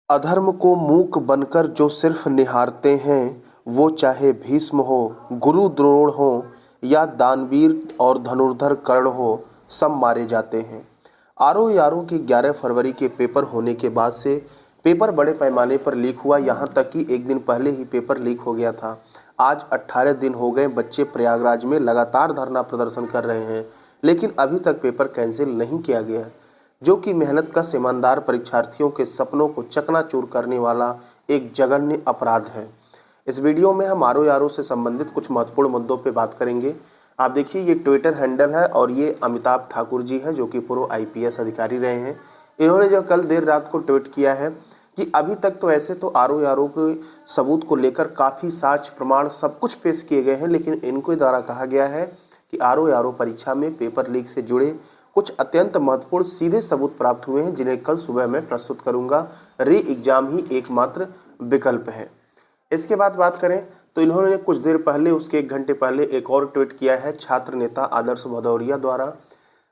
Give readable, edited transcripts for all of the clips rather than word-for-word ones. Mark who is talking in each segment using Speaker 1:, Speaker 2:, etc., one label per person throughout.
Speaker 1: अधर्म को मूक बनकर जो सिर्फ निहारते हैं, वो चाहे भीष्म हो, गुरु द्रोण हो या दानवीर और धनुर्धर कर्ण हो, सब मारे जाते हैं। आरओ यारों की 11 फरवरी के पेपर होने के बाद से पेपर बड़े पैमाने पर लीक हुआ। यहाँ तक कि एक दिन पहले ही पेपर लीक हो गया था। आज 18 दिन हो गए बच्चे प्रयागराज में लगातार धरना प्रदर्शन कर रहे हैं, लेकिन अभी तक पेपर कैंसिल नहीं किया गया, जो कि मेहनत का ईमानदार परीक्षार्थियों के सपनों को चकनाचूर करने वाला एक जघन्य अपराध है। इस वीडियो में हम आरओ यारों से संबंधित कुछ महत्वपूर्ण मुद्दों पर बात करेंगे। आप देखिए, ये ट्विटर हैंडल है और ये अमिताभ ठाकुर जी हैं, जो कि पूर्व आईपीएस अधिकारी रहे हैं। इन्होंने जो कल देर रात को ट्वीट किया है कि अभी तक तो ऐसे तो आरओ यारों के सबूत को लेकर काफ़ी साक्ष्य प्रमाण सब कुछ पेश किए गए हैं, लेकिन इनके द्वारा कहा गया है कि आरओ यारों परीक्षा में पेपर लीक से जुड़े कुछ अत्यंत महत्वपूर्ण सीधे सबूत प्राप्त हुए हैं, जिन्हें कल सुबह मैं प्रस्तुत करूंगा। री एग्जाम ही एकमात्र विकल्प है। इसके बाद बात करें तो इन्होंने कुछ देर पहले, उसके 1 घंटे पहले एक और ट्वीट किया है। छात्र नेता आदर्श भदौरिया द्वारा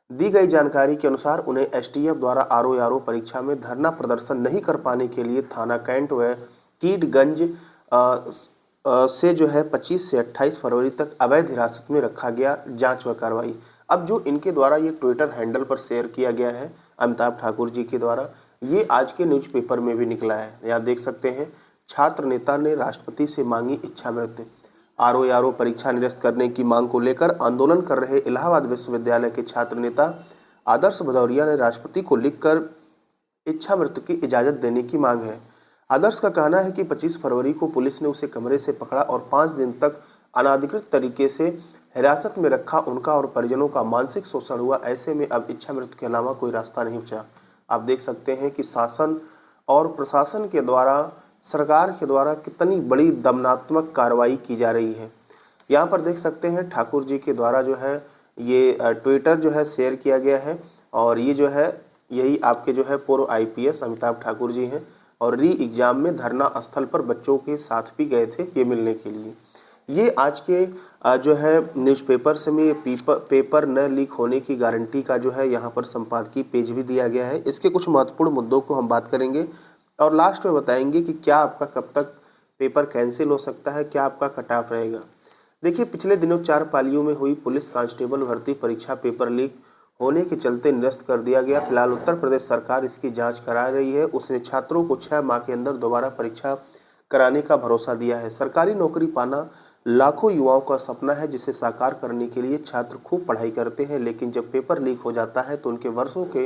Speaker 1: दी गई जानकारी के अनुसार उन्हें एसटीएफ द्वारा आरओ यारो परीक्षा में धरना प्रदर्शन नहीं कर पाने के लिए थाना कैंट व कीटगंज से जो है 25 से 28 फरवरी तक अवैध हिरासत में रखा गया। जांच व कार्रवाई। अब जो इनके द्वारा ये ट्विटर हैंडल पर शेयर किया गया है अमिताभ ठाकुर जी के द्वारा, ये आज के न्यूज़पेपर में भी निकला है। यहाँ देख सकते हैं, छात्र नेता ने राष्ट्रपति से मांगी इच्छा मृत्यु। आरओ यारो परीक्षा निरस्त करने की मांग को लेकर आंदोलन कर रहे इलाहाबाद विश्वविद्यालय के छात्र नेता आदर्श भदौरिया ने राष्ट्रपति को लिखकर इच्छा मृत्यु की इजाजत देने की मांग है। आदर्श का कहना है कि 25 फरवरी को पुलिस ने उसे कमरे से पकड़ा और 5 दिन तक अनाधिकृत तरीके से हिरासत में रखा। उनका और परिजनों का मानसिक शोषण हुआ। ऐसे में अब इच्छा मृत्यु के अलावा कोई रास्ता नहीं बचा। आप देख सकते हैं कि शासन और प्रशासन के द्वारा, सरकार के द्वारा कितनी बड़ी दमनात्मक कार्रवाई की जा रही है। यहाँ पर देख सकते हैं ठाकुर जी के द्वारा जो है ये ट्विटर जो है शेयर किया गया है, और ये जो है यही आपके जो है पूर्व आईपीएस अमिताभ ठाकुर जी हैं, और री एग्जाम में धरना स्थल पर बच्चों के साथ भी गए थे ये मिलने के लिए। ये आज के जो है न्यूज़पेपर से में पेपर न लीक होने की गारंटी का जो है यहाँ पर संपादकीय पेज भी दिया गया है। इसके कुछ महत्वपूर्ण मुद्दों को हम बात करेंगे और लास्ट में बताएंगे कि क्या आपका कब तक पेपर कैंसिल हो सकता है, क्या आपका कट ऑफ रहेगा। देखिए, पिछले दिनों 4 पालियों में हुई पुलिस कांस्टेबल भर्ती परीक्षा पेपर लीक होने के चलते निरस्त कर दिया गया। फिलहाल उत्तर प्रदेश सरकार इसकी जांच करा रही है। उसने छात्रों को 6 माह के अंदर दोबारा परीक्षा कराने का भरोसा दिया है। सरकारी नौकरी पाना लाखों युवाओं का सपना है, जिसे साकार करने के लिए छात्र खूब पढ़ाई करते हैं, लेकिन जब पेपर लीक हो जाता है तो उनके वर्षों के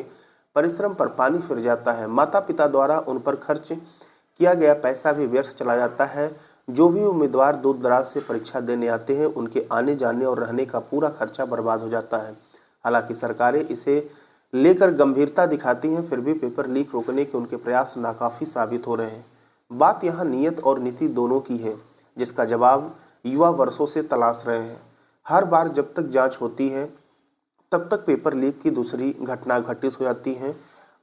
Speaker 1: परिश्रम पर पानी फिर जाता है। माता पिता द्वारा उन पर खर्च किया गया पैसा भी व्यर्थ चला जाता है। जो भी उम्मीदवार दूर दराज से परीक्षा देने आते हैं, उनके आने जाने और रहने का पूरा खर्चा बर्बाद हो जाता है। हालांकि सरकारें इसे लेकर गंभीरता दिखाती हैं, फिर भी पेपर लीक रोकने के उनके प्रयास नाकाफी साबित हो रहे हैं। बात यहाँ नियत और नीति दोनों की है, जिसका जवाब युवा वर्षों से तलाश रहे हैं। हर बार जब तक जांच होती है तब तक पेपर लीक की दूसरी घटना घटित हो जाती है,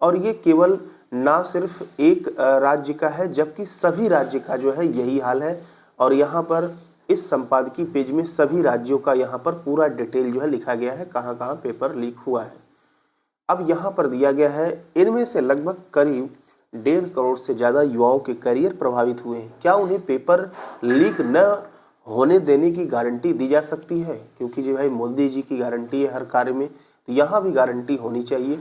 Speaker 1: और ये केवल ना सिर्फ एक राज्य का है, जबकि सभी राज्य का जो है यही हाल है। और यहाँ पर इस संपादकीय पेज में सभी राज्यों का यहाँ पर पूरा डिटेल जो है लिखा गया है, कहाँ कहाँ पेपर लीक हुआ है। अब यहाँ पर दिया गया है, इनमें से लगभग करीब 1.5 करोड़ से ज़्यादा युवाओं के करियर प्रभावित हुए हैं। क्या उन्हें पेपर लीक न होने देने की गारंटी दी जा सकती है? क्योंकि जो भाई मोदी जी की गारंटी है हर कार्य में, तो यहाँ भी गारंटी होनी चाहिए।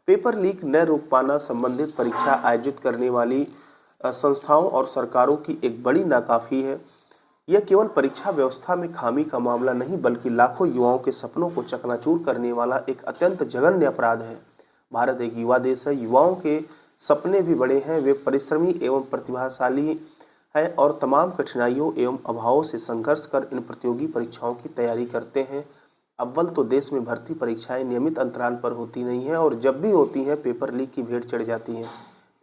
Speaker 1: पेपर लीक न रोक पाना संबंधित परीक्षा आयोजित करने वाली संस्थाओं और सरकारों की एक बड़ी नाकाफी है। यह केवल परीक्षा व्यवस्था में खामी का मामला नहीं, बल्कि लाखों युवाओं के सपनों को चकनाचूर करने वाला एक अत्यंत जघन्य अपराध है। भारत एक युवा देश है, युवाओं के सपने भी बड़े हैं। वे परिश्रमी एवं प्रतिभाशाली है और तमाम कठिनाइयों एवं अभावों से संघर्ष कर इन प्रतियोगी परीक्षाओं की तैयारी करते हैं। अव्वल तो देश में भर्ती परीक्षाएं नियमित अंतराल पर होती नहीं हैं, और जब भी होती हैं पेपर लीक की भेंट चढ़ जाती हैं।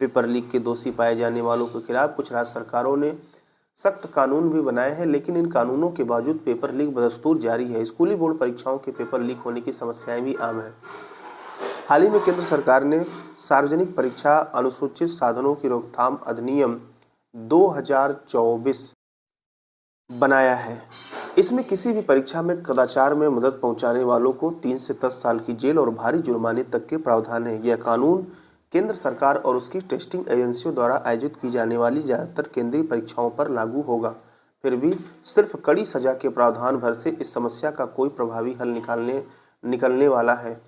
Speaker 1: पेपर लीक के दोषी पाए जाने वालों के खिलाफ कुछ राज्य सरकारों ने सख्त कानून भी बनाए हैं, लेकिन इन कानूनों के बावजूद पेपर लीक बदस्तूर जारी है। स्कूली बोर्ड परीक्षाओं के पेपर लीक होने की समस्याएं भी आम हैं। हाल ही में केंद्र सरकार ने सार्वजनिक परीक्षा अनुसूचित साधनों की रोकथाम अधिनियम 2024 बनाया है। इसमें किसी भी परीक्षा में कदाचार में मदद पहुंचाने वालों को 3 से 10 साल की जेल और भारी जुर्माने तक के प्रावधान है। यह कानून केंद्र सरकार और उसकी टेस्टिंग एजेंसियों द्वारा आयोजित की जाने वाली ज़्यादातर केंद्रीय परीक्षाओं पर लागू होगा। फिर भी सिर्फ कड़ी सजा के प्रावधान भर से इस समस्या का कोई प्रभावी हल निकलने वाला है।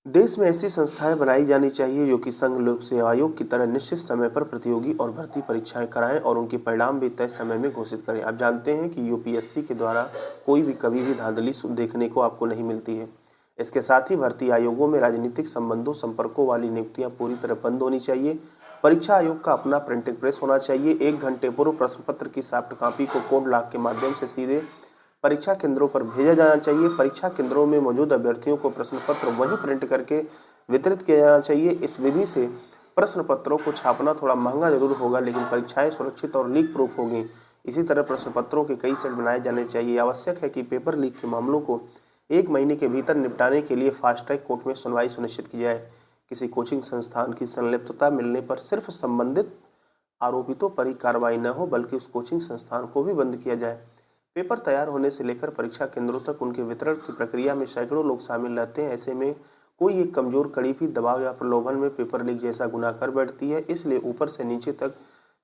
Speaker 1: देश में ऐसी संस्थाएं बनाई जानी चाहिए जो कि संघ लोक सेवा आयोग की तरह निश्चित समय पर प्रतियोगी और भर्ती परीक्षाएं कराएं और उनके परिणाम भी तय समय में घोषित करें। आप जानते हैं कि यूपीएससी के द्वारा कोई भी कभी भी धांधली देखने को आपको नहीं मिलती है। इसके साथ ही भर्ती आयोगों में राजनीतिक संबंधों संपर्कों वाली नियुक्तियां पूरी तरह बंद होनी चाहिए। परीक्षा आयोग का अपना प्रिंटिंग प्रेस होना चाहिए। 1 घंटे पूर्व प्रश्न पत्र की सॉफ्ट कॉपी को कोड लॉक के माध्यम से सीधे परीक्षा केंद्रों पर भेजा जाना चाहिए। परीक्षा केंद्रों में मौजूद अभ्यर्थियों को प्रश्न पत्र वहीं प्रिंट करके वितरित किया जाना चाहिए। इस विधि से प्रश्न पत्रों को छापना थोड़ा महंगा जरूर होगा, लेकिन परीक्षाएं सुरक्षित और लीक प्रूफ होंगी। इसी तरह प्रश्न पत्रों के कई सेट बनाए जाने चाहिए। आवश्यक है कि पेपर लीक के मामलों को 1 महीने के भीतर निपटाने के लिए फास्ट ट्रैक कोर्ट में सुनवाई सुनिश्चित की जाए। किसी कोचिंग संस्थान की संलिप्तता मिलने पर सिर्फ संबंधित आरोपितों पर ही कार्रवाई न हो, बल्कि उस कोचिंग संस्थान को भी बंद किया जाए। पेपर तैयार होने से लेकर परीक्षा केंद्रों तक उनके वितरण की प्रक्रिया में सैकड़ों लोग शामिल रहते हैं। ऐसे में कोई एक कमजोर कड़ी भी दबाव या प्रलोभन में पेपर लीक जैसा गुनाह कर बैठती है। इसलिए ऊपर से नीचे तक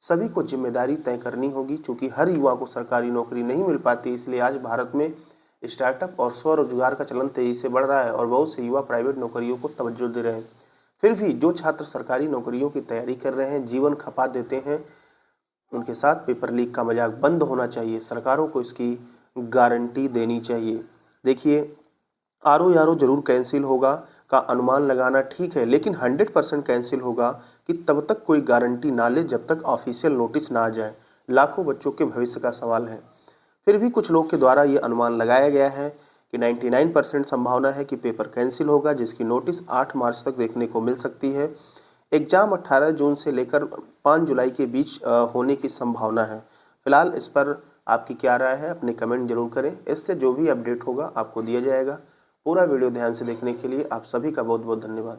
Speaker 1: सभी को जिम्मेदारी तय करनी होगी। चूंकि हर युवा को सरकारी नौकरी नहीं मिल पाती, इसलिए आज भारत में स्टार्टअप और स्वरोजगार का चलन तेजी से बढ़ रहा है और बहुत से युवा प्राइवेट नौकरियों को तवज्जो दे रहे हैं। फिर भी जो छात्र सरकारी नौकरियों की तैयारी कर रहे हैं, जीवन खपा देते हैं, उनके साथ पेपर लीक का मजाक बंद होना चाहिए। सरकारों को इसकी गारंटी देनी चाहिए। देखिए, आरओ यारो जरूर कैंसिल होगा का अनुमान लगाना ठीक है, लेकिन 100% कैंसिल होगा कि तब तक कोई गारंटी ना ले जब तक ऑफिशियल नोटिस ना आ जाए। लाखों बच्चों के भविष्य का सवाल है। फिर भी कुछ लोग के द्वारा ये अनुमान लगाया गया है कि 99% संभावना है कि पेपर कैंसिल होगा, जिसकी नोटिस 8 मार्च तक देखने को मिल सकती है। एग्जाम 18 जून से लेकर 5 जुलाई के बीच होने की संभावना है। फिलहाल इस पर आपकी क्या राय है, अपने कमेंट जरूर करें। इससे जो भी अपडेट होगा आपको दिया जाएगा। पूरा वीडियो ध्यान से देखने के लिए आप सभी का बहुत बहुत धन्यवाद।